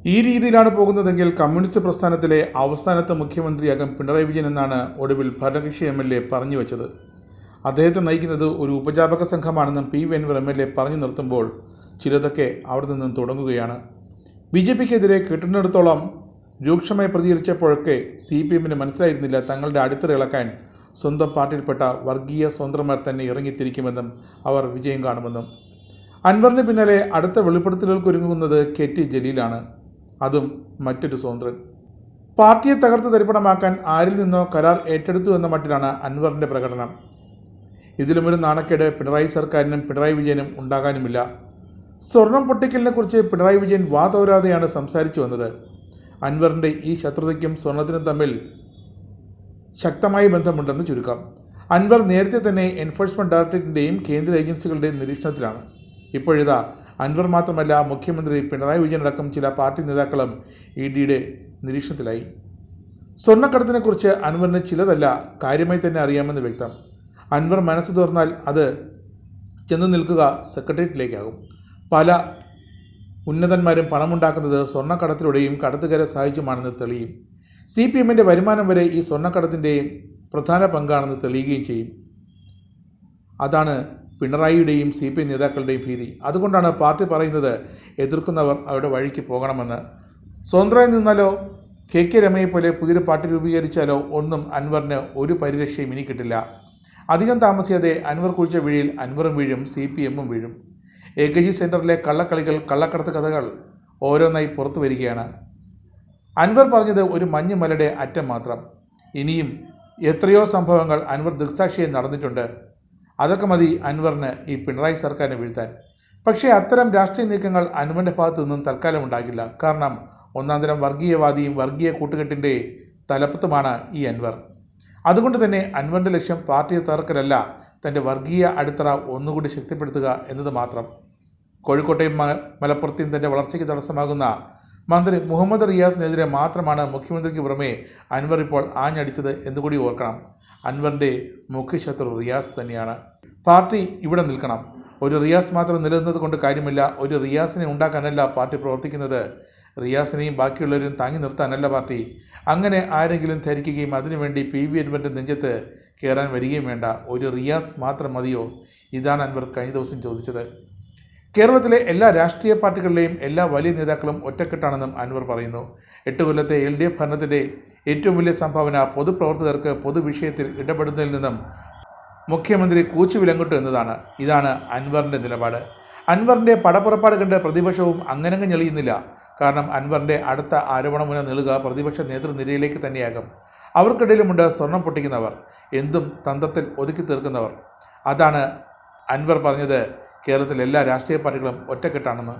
ഈ രീതിയിലാണ് പോകുന്നതെങ്കിൽ കമ്മ്യൂണിസ്റ്റ് പ്രസ്ഥാനത്തിലെ അവസാനത്തെ മുഖ്യമന്ത്രിയാകും പിണറായി വിജയൻ എന്നാണ് ഒടുവിൽ ഭരണകക്ഷി MLA പറഞ്ഞു വെച്ചത്. അദ്ദേഹത്തെ നയിക്കുന്നത് ഒരു ഉപജാപക സംഘമാണെന്നും PV അൻവർ MLA പറഞ്ഞു നിർത്തുമ്പോൾ ചിലതൊക്കെ അവിടെ നിന്നും തുടങ്ങുകയാണ്. BJPക്കെതിരെ കിട്ടുന്നിടത്തോളം രൂക്ഷമായി പ്രതികരിച്ചപ്പോഴൊക്കെ CPMന് മനസ്സിലായിരുന്നില്ല തങ്ങളുടെ അടിത്തറ ഇളക്കാൻ സ്വന്തം പാർട്ടിയിൽപ്പെട്ട വർഗീയ സ്വതന്ത്രന്മാർ തന്നെ ഇറങ്ങിത്തിരിക്കുമെന്നും അവർ വിജയം കാണുമെന്നും. അൻവറിന് പിന്നാലെ അടുത്ത വെളിപ്പെടുത്തലുകൾക്ക് ഒരുങ്ങുന്നത് KT ജലീലാണ്. അതും മറ്റൊരു സ്വതന്ത്രൻ. പാർട്ടിയെ തകർത്ത് തരിപ്പണമാക്കാൻ ആരിൽ നിന്നോ കരാർ ഏറ്റെടുത്തു എന്ന മട്ടിലാണ് അൻവറിൻ്റെ പ്രകടനം. ഇതിലുമൊരു നാണക്കേട് പിണറായി സർക്കാരിനും പിണറായി വിജയനും ഉണ്ടാകാനുമില്ല. സ്വർണം പൊട്ടിക്കലിനെ കുറിച്ച് പിണറായി വിജയൻ വാതോരാതെയാണ് സംസാരിച്ചു വന്നത്. അൻവറിൻ്റെ ഈ ശത്രുതയ്ക്കും സ്വർണത്തിനും തമ്മിൽ ശക്തമായ ബന്ധമുണ്ടെന്ന് ചുരുക്കം. അൻവർ നേരത്തെ തന്നെ എൻഫോഴ്സ്മെൻറ്റ് ഡയറക്ടറേറ്റിൻ്റെയും കേന്ദ്ര ഏജൻസികളുടെയും നിരീക്ഷണത്തിലാണ്. ഇപ്പോഴിതാ അൻവർ മാത്രമല്ല, മുഖ്യമന്ത്രി പിണറായി വിജയൻ അടക്കം ചില പാർട്ടി നേതാക്കളും EDയുടെ നിരീക്ഷണത്തിലായി. സ്വർണ്ണക്കടത്തിനെക്കുറിച്ച് അൻവറിന് ചിലതല്ല കാര്യമായി തന്നെ അറിയാമെന്ന് വ്യക്തം. അൻവർ മനസ്സ് തുറന്നാൽ അത് ചെന്ന് നിൽക്കുക സെക്രട്ടേറിയറ്റിലേക്കാകും. പല ഉന്നതന്മാരും പണമുണ്ടാക്കുന്നത് സ്വർണ്ണക്കടത്തിലൂടെയും കടത്തുകാരെ സഹായിച്ചുമാണെന്ന് തെളിയും. CPMൻ്റെ വരുമാനം വരെ ഈ സ്വർണ്ണക്കടത്തിൻ്റെയും പ്രധാന പങ്കാണെന്ന് തെളിയുകയും ചെയ്യും. അതാണ് പിണറായിയുടെയും CPM നേതാക്കളുടെയും ഭീതി. അതുകൊണ്ടാണ് പാർട്ടി പറയുന്നത് എതിർക്കുന്നവർ അവരുടെ വഴിക്ക് പോകണമെന്ന്. സ്വതന്ത്രമായി നിന്നാലോ KK രമയെ പോലെ പുതിയൊരു പാർട്ടി രൂപീകരിച്ചാലോ ഒന്നും അൻവറിന് ഒരു പരിരക്ഷയും ഇനി കിട്ടില്ല. അധികം താമസിയാതെ അൻവർ കുഴിച്ച വീഴിൽ അൻവറും വീഴും, CPMും വീഴും. AKG സെൻറ്ററിലെ കള്ളക്കളികൾ, കള്ളക്കടത്ത് കഥകൾ ഓരോന്നായി പുറത്തു വരികയാണ്. അൻവർ പറഞ്ഞത് ഒരു മഞ്ഞുമലയുടെ അറ്റം മാത്രം. ഇനിയും എത്രയോ സംഭവങ്ങൾ അൻവർ ദൃക്സാക്ഷിയായി നടന്നിട്ടുണ്ട്. അതൊക്കെ മതി അൻവറിന് ഈ പിണറായി സർക്കാരിനെ വീഴ്ത്താൻ. പക്ഷേ അത്തരം രാഷ്ട്രീയ നീക്കങ്ങൾ അൻവറിൻ്റെ ഭാഗത്തു നിന്നും തൽക്കാലം ഉണ്ടാകില്ല. കാരണം ഒന്നാം തരം വർഗീയവാദിയും വർഗീയ കൂട്ടുകെട്ടിൻ്റെ തലപ്പത്തുമാണ് ഈ അൻവർ. അതുകൊണ്ട് തന്നെ അൻവറിൻ്റെ ലക്ഷ്യം പാർട്ടിയെ തകർക്കലല്ല, തൻ്റെ വർഗീയ അടിത്തറ ഒന്നുകൂടി ശക്തിപ്പെടുത്തുക എന്നത് മാത്രം. കോഴിക്കോട്ടെയും മലപ്പുറത്തെയും തൻ്റെ വളർച്ചയ്ക്ക് തടസ്സമാകുന്ന മന്ത്രി മുഹമ്മദ് റിയാസിനെതിരെ മാത്രമാണ് മുഖ്യമന്ത്രിക്ക് പുറമെ അൻവർ ഇപ്പോൾ ആഞ്ഞടിച്ചത് എന്നുകൂടി ഓർക്കണം. അൻവറിൻ്റെ മുഖ്യശത്രു റിയാസ് തന്നെയാണ്. പാർട്ടി ഇവിടെ നിൽക്കണം. ഒരു റിയാസ് മാത്രം നിലനിന്നത് കൊണ്ട് കാര്യമില്ല. ഒരു റിയാസിനെ ഉണ്ടാക്കാനല്ല പാർട്ടി പ്രവർത്തിക്കുന്നത്. റിയാസിനെയും ബാക്കിയുള്ളവരും താങ്ങി നിർത്താനല്ല പാർട്ടി. അങ്ങനെ ആരെങ്കിലും ധരിക്കുകയും അതിനുവേണ്ടി PV അൻവറിൻ്റെ നെഞ്ചത്ത് കയറാൻ വരികയും വേണ്ട. ഒരു റിയാസ് മാത്രം മതിയോ? ഇതാണ് അൻവർ കഴിഞ്ഞ ദിവസം ചോദിച്ചത്. കേരളത്തിലെ എല്ലാ രാഷ്ട്രീയ പാർട്ടികളിലെയും എല്ലാ വലിയ നേതാക്കളും ഒറ്റക്കെട്ടാണെന്നും അൻവർ പറയുന്നു. 8 കൊല്ലത്തെ LDF ഭരണത്തിൻ്റെ ഏറ്റവും വലിയ സംഭാവന പൊതുപ്രവർത്തകർക്ക് പൊതുവിഷയത്തിൽ ഇടപെടുന്നതിൽ നിന്നും മുഖ്യമന്ത്രി കൂച്ചുവിലങ്ങിട്ടു എന്നതാണ്. ഇതാണ് അൻവറിൻ്റെ നിലപാട്. അൻവറിൻ്റെ പടപ്പുറപ്പാട് കണ്ട് പ്രതിപക്ഷവും അങ്ങനങ്ങ് ഞെളിയുന്നില്ല. കാരണം അൻവറിൻ്റെ അടുത്ത ആരോപണമുന നീളുക പ്രതിപക്ഷ നേതൃനിരയിലേക്ക് തന്നെയാകും. അവർക്കിടയിലുമുണ്ട് സ്വർണം പൊട്ടിക്കുന്നവർ, എന്തും തന്ത്രത്തിൽ ഒതുക്കി തീർക്കുന്നവർ. അതാണ് അൻവർ പറഞ്ഞത് കേരളത്തിലെ എല്ലാ രാഷ്ട്രീയ പാർട്ടികളും ഒറ്റക്കെട്ടാണെന്ന്.